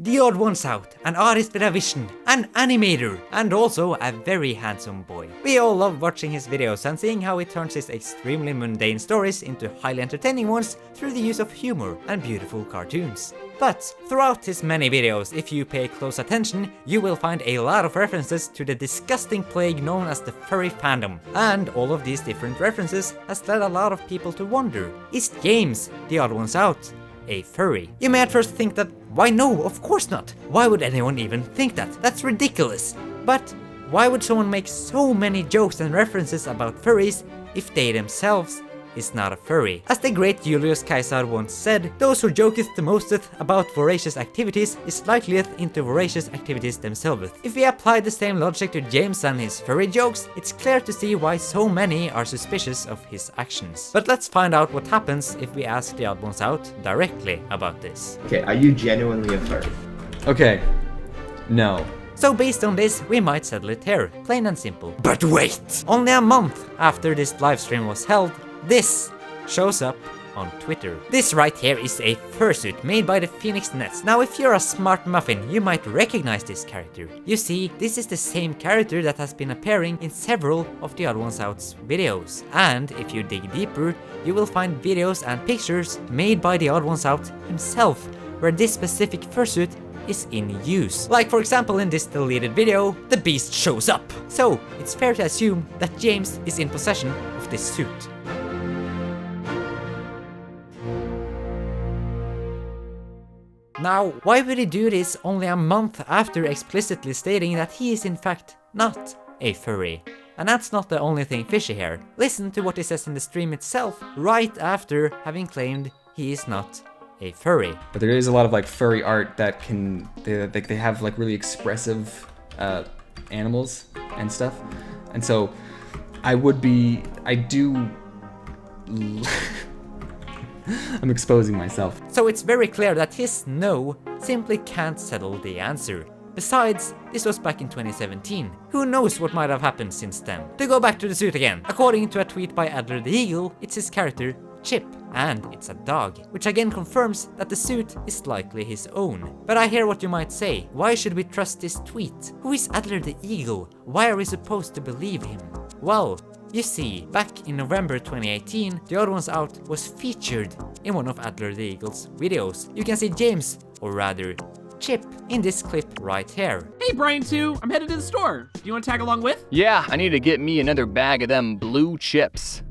TheOdd1sOut, an artist with a vision, an animator, and also a very handsome boy. We all love watching his videos and seeing how he turns his extremely mundane stories into highly entertaining ones through the use of humor and beautiful cartoons. But throughout his many videos, if you pay close attention, you will find a lot of references to the disgusting plague known as the furry fandom. And all of these different references has led a lot of people to wonder, is James, TheOdd1sOut, a furry? You may at first think that, why no, of course not. Why would anyone even think that? That's ridiculous. But why would someone make so many jokes and references about furries if they themselves is not a furry? As the great Julius Caesar once said, those who joketh the mosteth about voracious activities is likeliest into voracious activities themselves. If we apply the same logic to James and his furry jokes, it's clear to see why so many are suspicious of his actions. But let's find out what happens if we ask TheOdd1sOut directly about this. Okay, are you genuinely a furry? Okay, no. So based on this, we might settle it here, plain and simple. But wait! Only a month after this livestream was held, this shows up on Twitter. This right here is a fursuit made by the Phoenix Nets. Now if you're a smart muffin, you might recognize this character. You see, this is the same character that has been appearing in several of TheOdd1sOut's videos. And if you dig deeper, you will find videos and pictures made by TheOdd1sOut himself, where this specific fursuit is in use. Like for example in this deleted video, the beast shows up. So it's fair to assume that James is in possession of this suit. Now, why would he do this only a month after explicitly stating that he is in fact not a furry? And that's not the only thing fishy here. Listen to what he says in the stream itself, right after having claimed he is not a furry. But there is a lot of like furry art that they have like really expressive animals and stuff. And so I'm exposing myself. So it's very clear that his no simply can't settle the answer. Besides, this was back in 2017. Who knows what might have happened since then? To go back to the suit again. According to a tweet by Adler the Eagle, it's his character Chip, and it's a dog, which again confirms that the suit is likely his own. But I hear what you might say, why should we trust this tweet? Who is Adler the Eagle? Why are we supposed to believe him? Well, you see, back in November 2018, TheOdd1sOut was featured in one of Adler the Eagle's videos. You can see James, or rather, Chip, in this clip right here. Hey Brian 2, I'm headed to the store. Do you want to tag along with? Yeah, I need to get me another bag of them blue chips.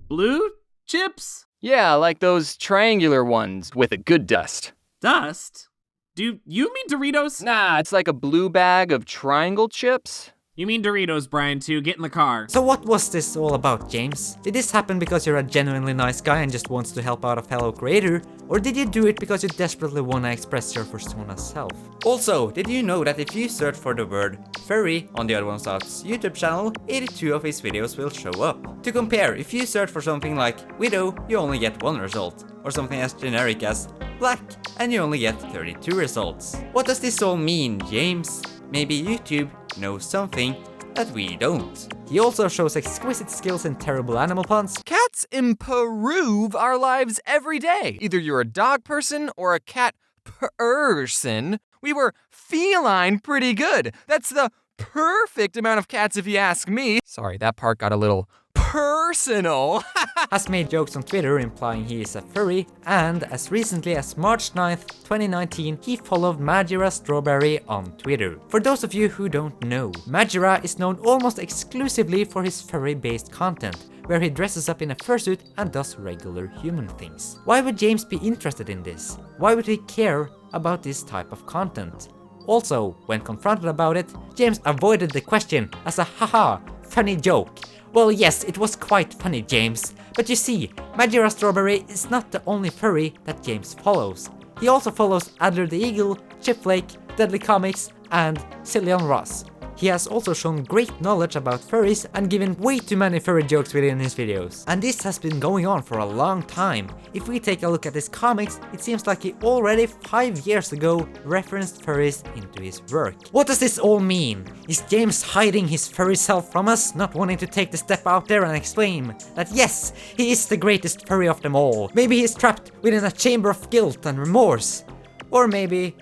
Blue chips? Yeah, like those triangular ones with a good dust. Dust? Do you mean Doritos? Nah, it's like a blue bag of triangle chips. You mean Doritos, Brian 2. Get in the car. So what was this all about, James? Did this happen because you're a genuinely nice guy and just wants to help out a fellow creator? Or did you do it because you desperately want to express your persona self? Also, did you know that if you search for the word furry on TheOdd1sOut's YouTube channel, 82 of his videos will show up? To compare, if you search for something like widow, you only get 1 result. Or something as generic as black, and you only get 32 results. What does this all mean, James? Maybe YouTube knows something that we don't. He also shows exquisite skills in terrible animal puns. Cats improve our lives every day. Either you're a dog person or a cat person. We were feline pretty good. That's the perfect amount of cats if you ask me. Sorry, that part got a little personal. Has made jokes on Twitter implying he is a furry, and as recently as March 9th, 2019, he followed Majira Strawberry on Twitter. For those of you who don't know, Majira is known almost exclusively for his furry-based content, where he dresses up in a fursuit and does regular human things. Why would James be interested in this? Why would he care about this type of content? Also, when confronted about it, James avoided the question as a haha, funny joke. Well, yes, it was quite funny, James. But you see, Majira Strawberry is not the only furry that James follows. He also follows Adler the Eagle, Chipflake, Deadly Comics, and ZillionRoss. He has also shown great knowledge about furries and given way too many furry jokes within his videos. And this has been going on for a long time. If we take a look at his comics, it seems like he already 5 years ago referenced furries into his work. What does this all mean? Is James hiding his furry self from us, not wanting to take the step out there and explain that yes, he is the greatest furry of them all? Maybe he's trapped within a chamber of guilt and remorse. Or maybe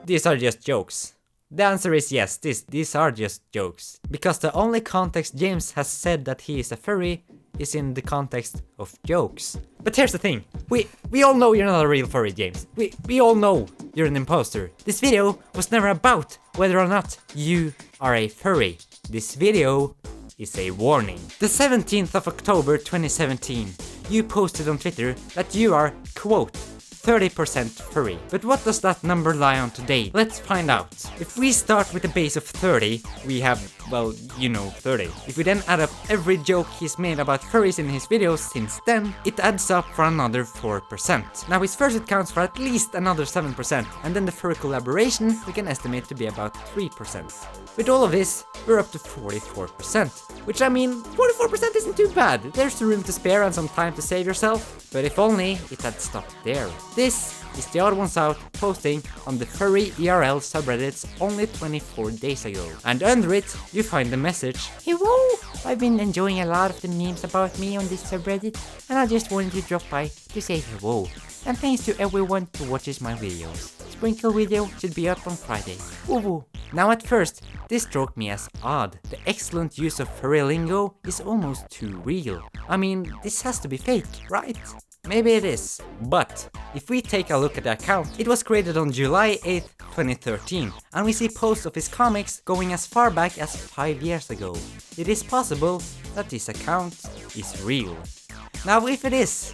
these are just jokes? The answer is yes, these are just jokes. Because the only context James has said that he is a furry is in the context of jokes. But here's the thing, we all know you're not a real furry, James. We all know you're an imposter. This video was never about whether or not you are a furry. This video is a warning. The 17th of October 2017, you posted on Twitter that you are, quote, 30% furry. But what does that number lie on today? Let's find out. If we start with a base of 30, we have, well, you know, 30. If we then add up every joke he's made about furries in his videos since then, it adds up for another 4%. Now his first accounts for at least another 7%, and then the furry collaboration we can estimate to be about 3%. With all of this, we're up to 44%. Which, I mean, 44% isn't too bad. There's room to spare and some time to save yourself. But if only it had stopped there. This is TheOdd1sOut posting on the Furry ERL subreddits only 24 days ago. And under it, you find the message, "Hello! I've been enjoying a lot of the memes about me on this subreddit, and I just wanted to drop by to say hello. And thanks to everyone who watches my videos. Sprinkle video should be up on Friday. Woo-woo." Now at first, this struck me as odd. The excellent use of furry lingo is almost too real. I mean, this has to be fake, right? Maybe it is. But if we take a look at the account, it was created on July 8th, 2013, and we see posts of his comics going as far back as 5 years ago. It is possible that this account is real. Now if it is,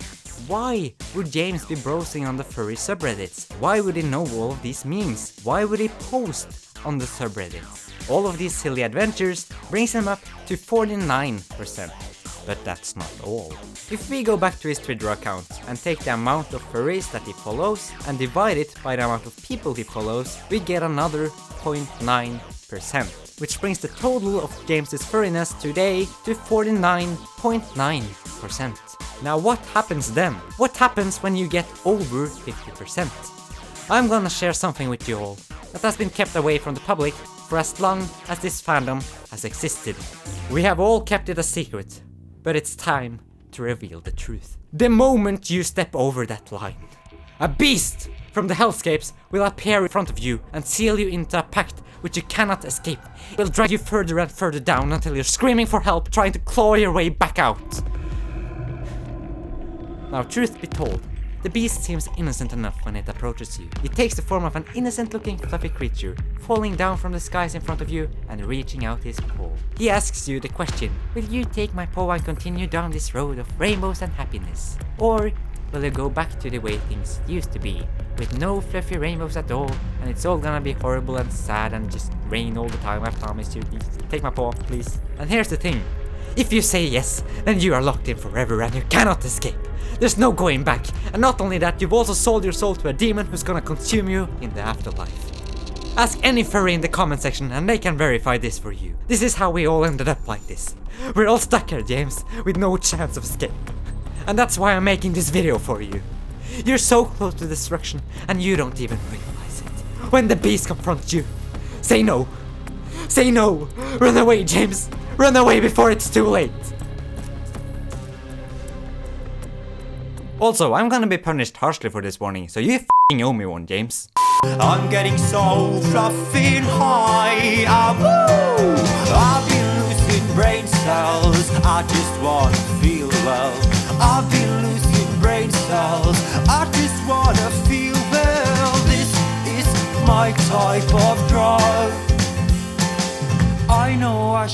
why would James be browsing on the furry subreddits? Why would he know all of these memes? Why would he post on the subreddits? All of these silly adventures brings him up to 49%. But that's not all. If we go back to his Twitter account and take the amount of furries that he follows and divide it by the amount of people he follows, we get another 0.9%, which brings the total of James's furriness today to 49.9%. Now what happens then? What happens when you get over 50%? I'm gonna share something with you all that has been kept away from the public for as long as this fandom has existed. We have all kept it a secret, but it's time to reveal the truth. The moment you step over that line, a beast from the hellscapes will appear in front of you and seal you into a pact which you cannot escape. It will drag you further and further down until you're screaming for help, trying to claw your way back out. Now, truth be told, the beast seems innocent enough when it approaches you. It takes the form of an innocent-looking fluffy creature, falling down from the skies in front of you and reaching out his paw. He asks you the question, will you take my paw and continue down this road of rainbows and happiness? Or will you go back to the way things used to be, with no fluffy rainbows at all, and it's all gonna be horrible and sad and just rain all the time, I promise you. Please, take my paw, please. And here's the thing, if you say yes, then you are locked in forever and you cannot escape. There's no going back, and not only that, you've also sold your soul to a demon who's gonna consume you in the afterlife. Ask any furry in the comment section and they can verify this for you. This is how we all ended up like this. We're all stuck here, James, with no chance of escape. And that's why I'm making this video for you. You're so close to destruction and you don't even realize it. When the beast confronts you, say no. Say no. Run away, James. Run away before it's too late. Also, I'm gonna be punished harshly for this warning, so you f***ing owe me one, James. I'm getting so fluffy and high, woo! I've been losing brain cells, I just wanna feel well. I've been losing brain cells, I just wanna feel well. This is my type of drug. I know I